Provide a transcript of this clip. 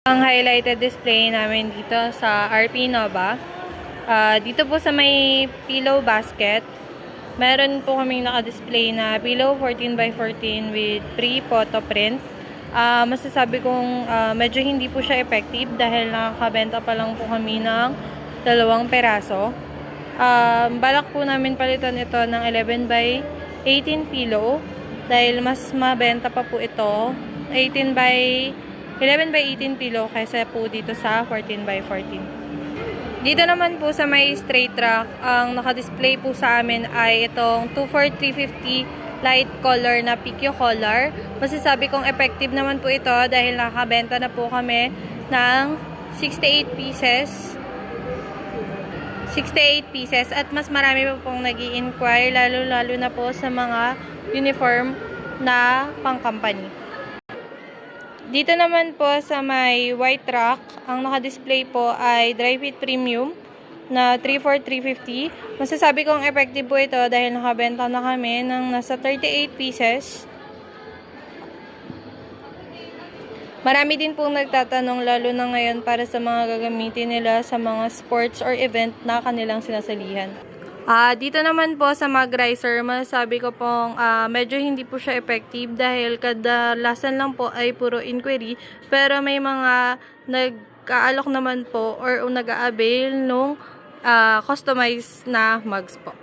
Ang highlighted display namin dito sa RP Nova. Dito po sa may pillow basket, meron po kaming naka-display na pillow 14x14 with pre-photo print. Masasabi kong medyo hindi po siya effective dahil nakakabenta pa lang po kami ng 2 peraso. Balak po namin palitan ito ng 11x18 pillow dahil mas mabenta pa po ito 11x18 pillow kaysa po dito sa 14x14. Dito naman po sa may straight track, ang naka-display po sa amin ay itong 24350 light color na PQ color. Masasabi kong effective naman po ito dahil nakabenta na po kami ng 68 pieces at mas marami pa pong nag-i-inquire lalo na po sa mga uniform na pang-company. Dito naman po sa may white rack, ang naka-display po ay Dry Fit Premium na 34350. Masasabi kong effective po ito dahil nakabenta na kami ng nasa 38 pieces. Marami din pong nagtatanong lalo na ngayon para sa mga gagamitin nila sa mga sports or event na kanilang sinasalihan. Dito naman po sa mag riser, masasabi ko pong medyo hindi po siya effective dahil kadalasan lang po ay puro inquiry, pero may mga nag-aalok naman po or nag-a-avail nung customized na mugs po.